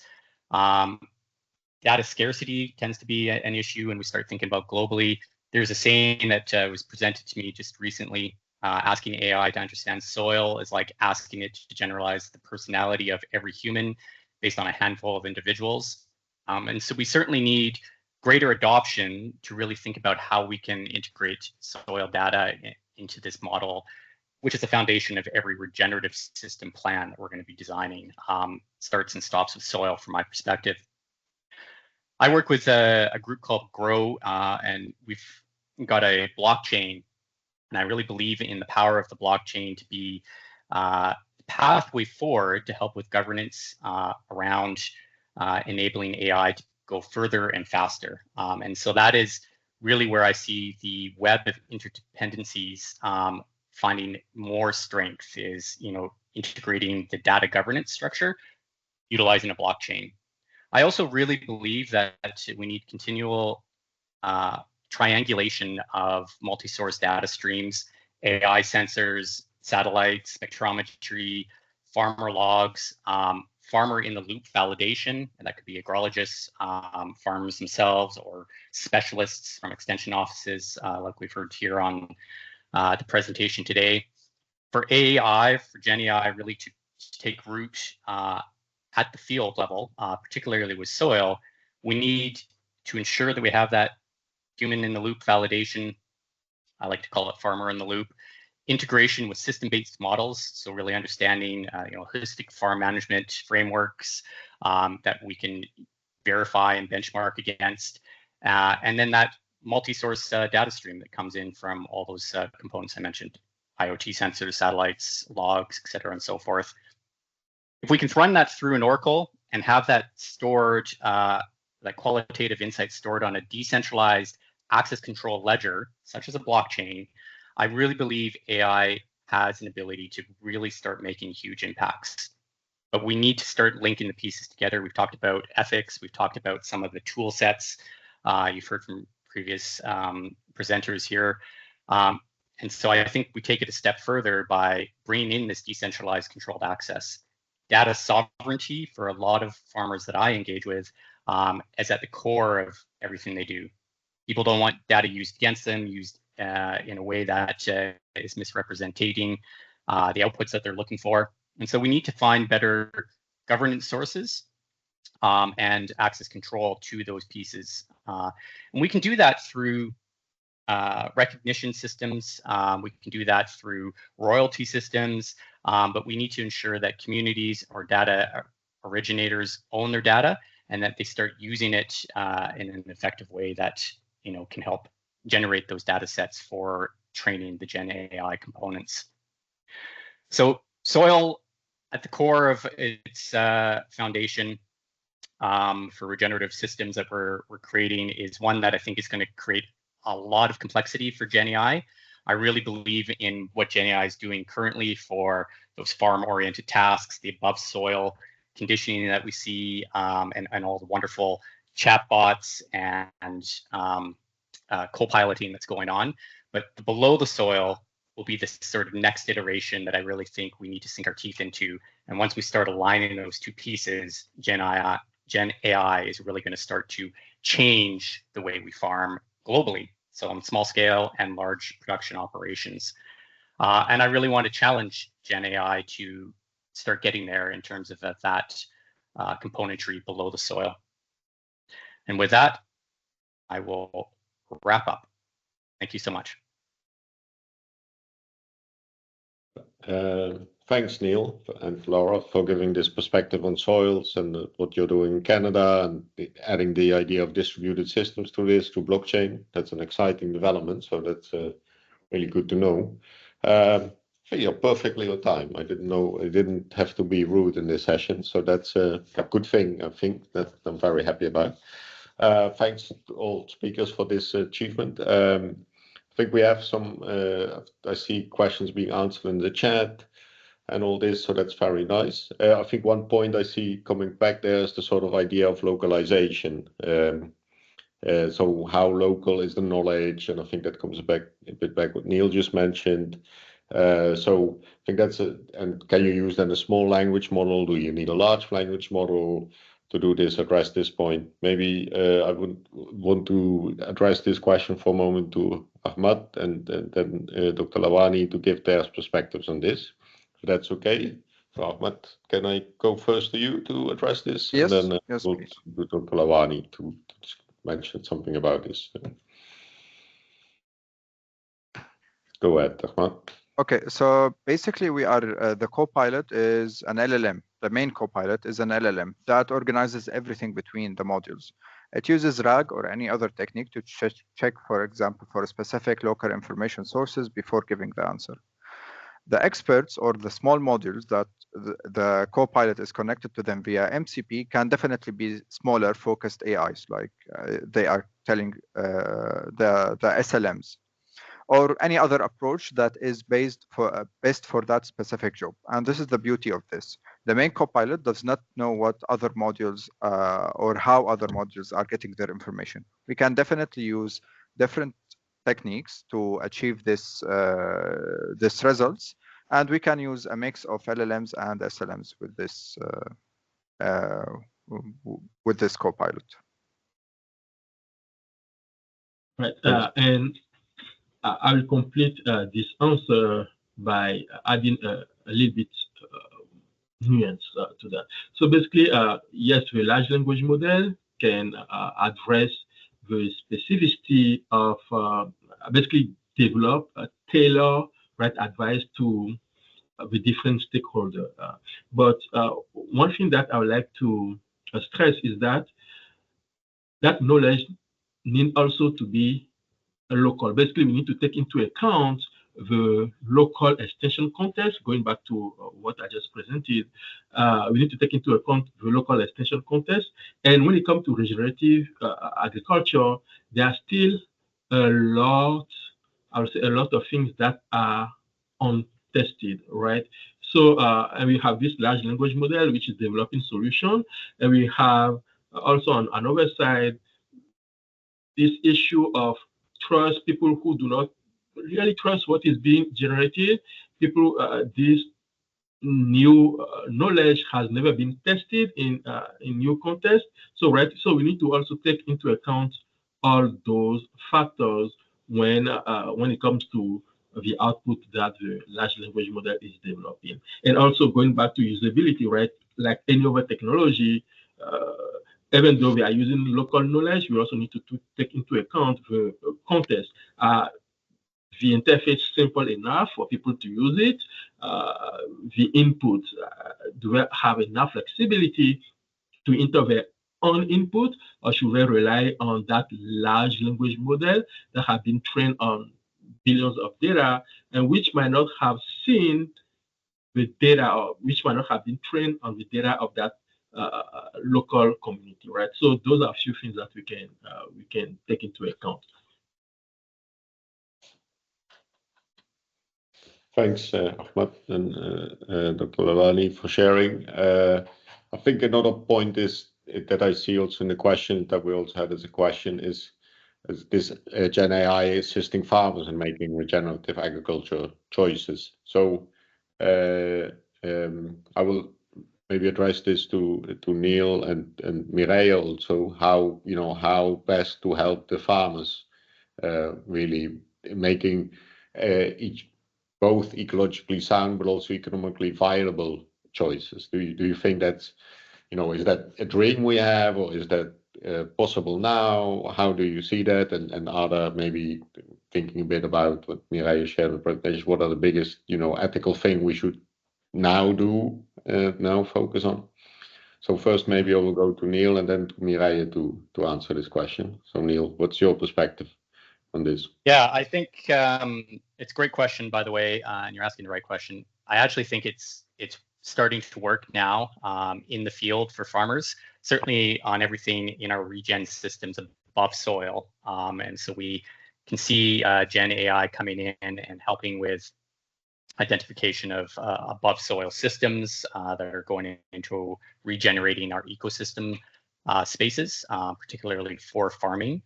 Data scarcity tends to be an issue when we start thinking about globally. There's a saying that was presented to me just recently, asking AI to understand soil is like asking it to generalize the personality of every human based on a handful of individuals. And so we certainly need greater adoption to really think about how we can integrate soil data into this model, which is the foundation of every regenerative system plan that we're going to be designing. Starts and stops with soil from my perspective. I work with a group called Grow, and we've got a blockchain, and I really believe in the power of the blockchain to be the pathway forward to help with governance around enabling AI to go further and faster. And so that is really where I see the web of interdependencies finding more strength is, integrating the data governance structure, utilizing a blockchain. I also really believe that we need continual triangulation of multi-source data streams, AI sensors, satellites, spectrometry, farmer logs, farmer in the loop validation, and that could be agrologists, farmers themselves, or specialists from extension offices, like we've heard here on the presentation today. For AI, for GenAI, really to take root at the field level, particularly with soil, we need to ensure that we have that human in the loop validation. I like to call it farmer in the loop. Integration with system-based models, so really understanding holistic farm management frameworks that we can verify and benchmark against, and then that multi-source data stream that comes in from all those components I mentioned, IoT sensors, satellites, logs, et cetera, and so forth. If we can run that through an Oracle and have that stored, that qualitative insight stored on a decentralized access control ledger, such as a blockchain, I really believe AI has an ability to really start making huge impacts. But we need to start linking the pieces together. We've talked about ethics. We've talked about some of the tool sets. You've heard from previous presenters here. And so I think we take it a step further by bringing in this decentralized controlled access. Data sovereignty for a lot of farmers that I engage with is at the core of everything they do. People don't want data used against them, used in a way that is misrepresenting the outputs that they're looking for. And so we need to find better governance sources and access control to those pieces. And we can do that through recognition systems. We can do that through royalty systems, but we need to ensure that communities or data originators own their data and that they start using it in an effective way that can help generate those data sets for training the GenAI components. So soil at the core of its foundation for regenerative systems that we're creating is one that I think is going to create a lot of complexity for GenAI. I really believe in what GenAI is doing currently for those farm-oriented tasks, the above soil conditioning that we see, and all the wonderful chatbots and co-piloting that's going on. But the below the soil will be this sort of next iteration that I really think we need to sink our teeth into. And once we start aligning those two pieces, GenAI is really going to start to change the way we farm globally, so on small scale and large production operations. And I really want to challenge GenAI to start getting there in terms of that componentry below the soil. And with that, I will wrap up. Thank you so much. Thanks, Neil and Laura, for giving this perspective on soils and what you're doing in Canada and adding the idea of distributed systems to this, to blockchain. That's an exciting development, so that's really good to know. You're perfectly on time. I didn't know, I didn't have to be rude in this session, so that's a good thing, I think, that I'm very happy about. Thanks to all speakers for this achievement. I think we have some, I see questions being answered in the chat and all this, so that's very nice. I think one point I see coming back there is the sort of idea of localization. So how local is the knowledge? And I think that comes back a bit back what Neil just mentioned. So I think that's and can you use then a small language model? Do you need a large language model to do this, address this point? Maybe I would want to address this question for a moment to Ahmad and then Dr. Lawani to give their perspectives on this. If that's okay. So Ahmad, can I go first to you to address this? Yes, and then yes, we'll please. do Dr. Lawani to mention something about this. Go ahead, Ahmad. Okay, so basically we are, the co-pilot is an LLM. The main co-pilot is an LLM that organizes everything between the modules. It uses RAG or any other technique to check, for example, for specific local information sources before giving the answer. The experts or the small modules that the co-pilot is connected to them via MCP can definitely be smaller focused AIs, like they are telling the SLMs, or any other approach that is best for that specific job. And this is the beauty of this. The main co-pilot does not know what other modules or how other modules are getting their information. We can definitely use different techniques to achieve this results And we can use a mix of LLMs and SLMs with this Copilot. Right, and I will complete this answer by adding a little bit nuance to that. So basically, yes, the large language model can address the specificity of basically develop a tailor right advice to the different stakeholders. But one thing that I would like to stress is that knowledge needs also to be local. Basically, we need to take into account the local extension context, going back to what I just presented. We need to take into account the local extension context. And when it comes to regenerative agriculture, there are still a lot, I would say, a lot of things that are untested, right? So, and we have this large language model, which is developing solution. And we have also on another side, this issue of trust, people who do not really trust what is being generated. People, this new knowledge has never been tested in new context. So, right, so we need to also take into account all those factors when it comes to the output that the large language model is developing. And also going back to usability, right, like any other technology, even though we are using local knowledge, we also need to take into account the context. The interface simple enough for people to use it? The input, do we have enough flexibility to enter their own input, or should we rely on that large language model that have been trained on billions of data and which might not have seen the data, or which might not have been trained on the data of that local community, right? So those are a few things that we can take into account. Thanks, Ahmad and Dr. Lalani for sharing. I think another point is that I see also in the question that we also had as a question is this GenAI assisting farmers in making regenerative agriculture choices. So I will maybe address this to Neil and Mireille also, how best to help the farmers really making both ecologically sound but also economically viable choices. Do you think that's, is that a dream we have, or is that possible now? How do you see that? And are there, maybe thinking a bit about what Mireille shared in the presentation, what are the biggest, ethical thing we should now focus on? So first, maybe I will go to Neil and then to Mireille to answer this question. So Neil, what's your perspective on this? Yeah, I think it's a great question, by the way, and you're asking the right question. I actually think it's starting to work now in the field for farmers, certainly on everything in our regen systems above soil. And so we can see GenAI coming in and helping with identification of above soil systems that are going into regenerating our ecosystem spaces, particularly for farming.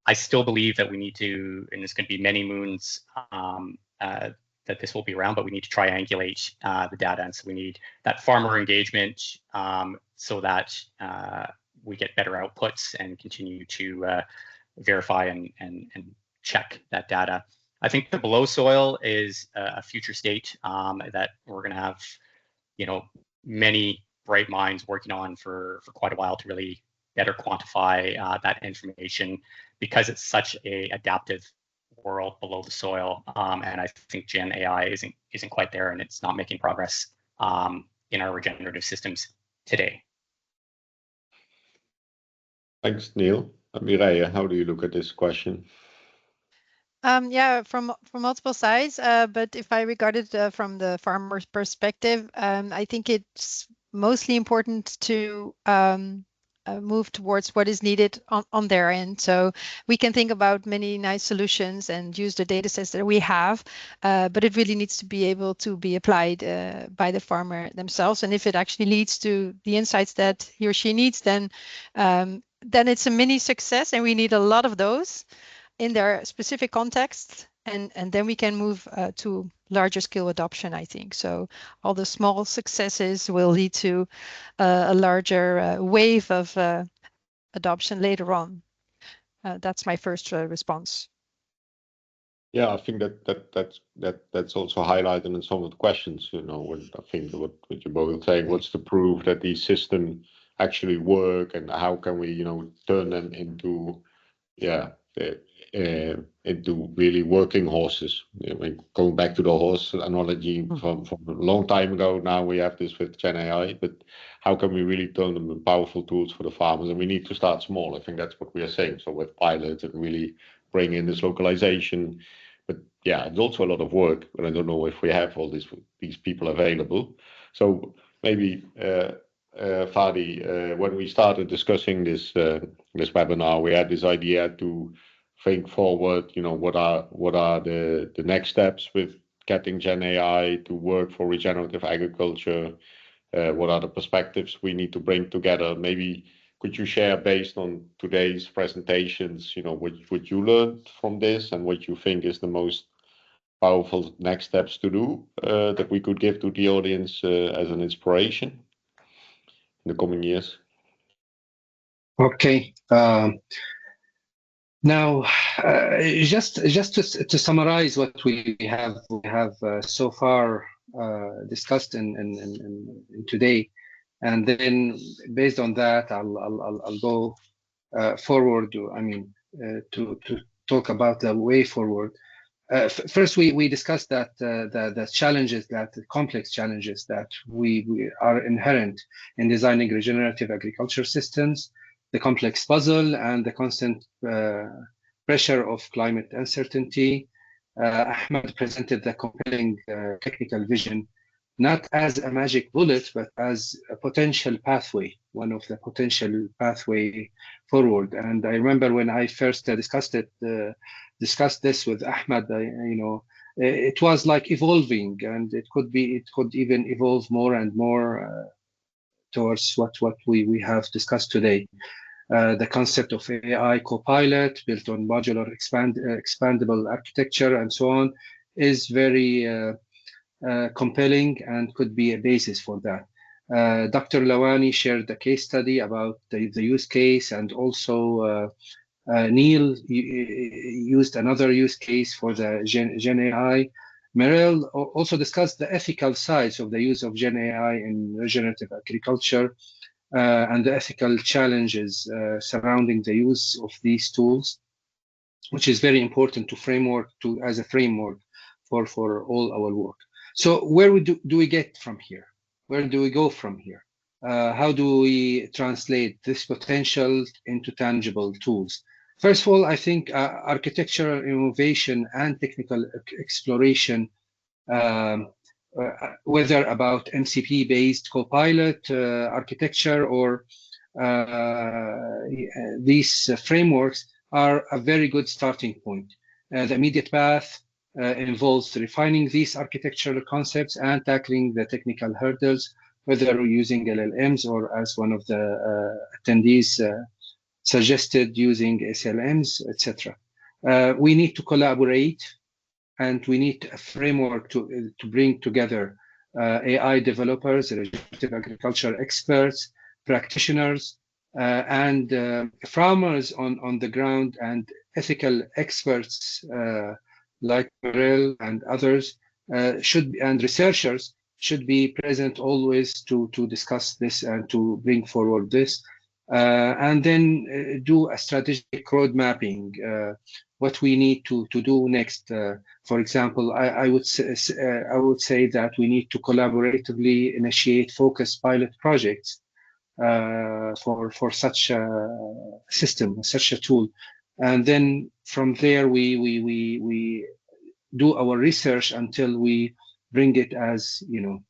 I still believe that we need to, and there's going to be many moons that this will be around, but we need to triangulate the data. And so we need that farmer engagement so that we get better outputs and continue to verify and check that data. I think the below soil is a future state that we're going to have, many bright minds working on for quite a while to really better quantify that information, because it's such a adaptive world below the soil. And I think GenAI isn't quite there, and it's not making progress in our regenerative systems today. Thanks, Neil. Mireille, how do you look at this question? Yeah, from multiple sides, but if I regard it from the farmer's perspective, I think it's mostly important to move towards what is needed on their end. So we can think about many nice solutions and use the data sets that we have, but it really needs to be able to be applied by the farmer themselves. And if it actually leads to the insights that he or she needs, then it's a mini success, and we need a lot of those in their specific context and then we can move to larger scale adoption, I think. So all the small successes will lead to a larger wave of adoption later on. That's my first response. Yeah, I think that's also highlighted in some of the questions. You know, when I think what you both are saying, what's the proof that these systems actually work, and how can we, you know, turn them into, into really working horses. I mean, going back to the horse analogy from a long time ago, now we have this with GenAI, but how can we really turn them into powerful tools for the farmers? And we need to start small. I think that's what we are saying. So with pilots and really bring in this localization. But yeah, it's also a lot of work, but I don't know if we have all these people available. So maybe Fadi, when we started discussing this webinar, we had this idea to think forward. You know, what are the next steps with getting GenAI to work for regenerative agriculture? What are the perspectives we need to bring together? Maybe could you share, based on today's presentations, you know, what you learned from this and what you think is the most powerful next steps to do that we could give to the audience as an inspiration in the coming years? Okay. Now, just to summarize what we have so far discussed in today, and then based on that, I'll go forward. I mean, to talk about the way forward. First, we discussed that the challenges, that the complex challenges that we are inherent in designing regenerative agriculture systems, the complex puzzle, and the constant pressure of climate uncertainty. Ahmed presented the compelling technical vision, not as a magic bullet, but as a potential pathway, one of the potential pathway forward. And I remember when I first discussed this with Ahmed, you know, it was like evolving, and it could even evolve more and more towards what we have discussed today. The concept of AI co-pilot built on modular expandable architecture and so on is very compelling and could be a basis for that. Dr. Lawani shared the case study about the use case, and also Neil used another use case for the GenAI. Merrill also discussed the ethical sides of the use of GenAI in regenerative agriculture and the ethical challenges surrounding the use of these tools, which is very important as a framework for all our work. So where do we get from here? Where do we go from here? How do we translate this potential into tangible tools? First of all, I think architectural innovation and technical exploration, whether about MCP-based co-pilot architecture or these frameworks, are a very good starting point. The immediate path involves refining these architectural concepts and tackling the technical hurdles, whether using LLMs or, as one of the attendees suggested, using SLMs, etc. We need to collaborate, and we need a framework to bring together AI developers, regenerative agriculture experts, practitioners, and farmers on the ground, and ethical experts like Merrill and others and researchers should be present always to discuss this and to bring forward this, and then do a strategic road mapping, what we need to do next. For example, I would say that we need to collaboratively initiate focused pilot projects for such a system, such a tool, and then from there we do our research until we bring it as, you know.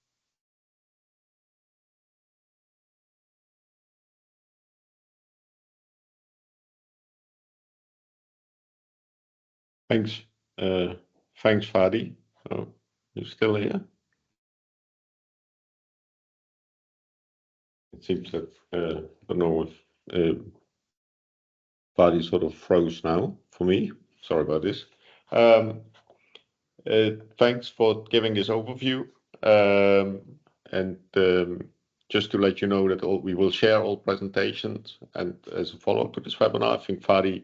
Thanks. Thanks, Fadi. Oh, you still here? It seems that I don't know if Fadi sort of froze now for me. Sorry about this. Thanks for giving this overview. Just to let you know that we will share all presentations. And as a follow-up to this webinar, I think Fadi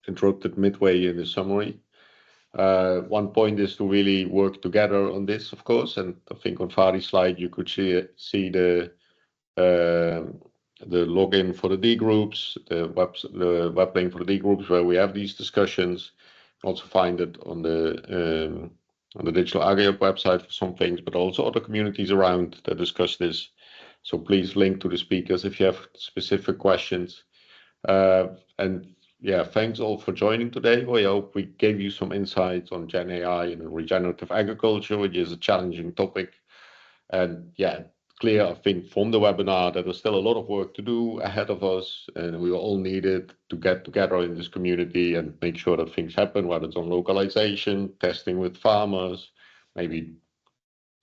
interrupted midway in the summary. One point is to really work together on this, of course. And I think on Fadi's slide, you could see the login for the D groups, the web link for the D groups where we have these discussions. Also find it on the Digital Agri Hub website for some things, but also other communities around that discuss this. So please link to the speakers if you have specific questions. And yeah, thanks all for joining today. We hope we gave you some insights on GenAI and regenerative agriculture, which is a challenging topic. And yeah, clear, I think, from the webinar that there's still a lot of work to do ahead of us, and we all needed to get together in this community and make sure that things happen, whether it's on localization, testing with farmers, maybe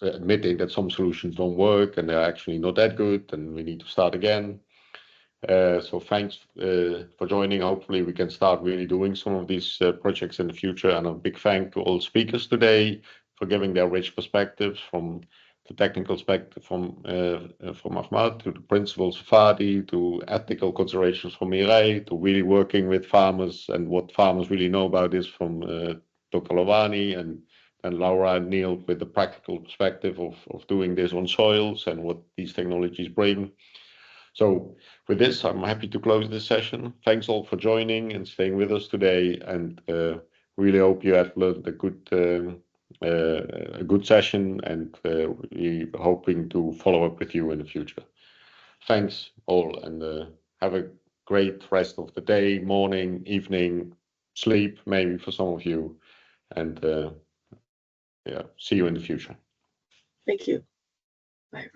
admitting that some solutions don't work and they're actually not that good and we need to start again. So thanks for joining. Hopefully we can start really doing some of these projects in the future. And a big thank to all speakers today for giving their rich perspectives, from the technical perspective from Ahmad, to the principles of Fadi, to ethical considerations from Mireille, to really working with farmers and what farmers really know about this from Dr. Lavani, and Laura and Neil with the practical perspective of doing this on soils and what these technologies bring. So with this, I'm happy to close this session. Thanks all for joining and staying with us today, and really hope you have learned a good session, and we're hoping to follow up with you in the future. Thanks all, and have a great rest of the day, morning, evening, sleep maybe for some of you, and yeah, see you in the future. Thank you. Bye.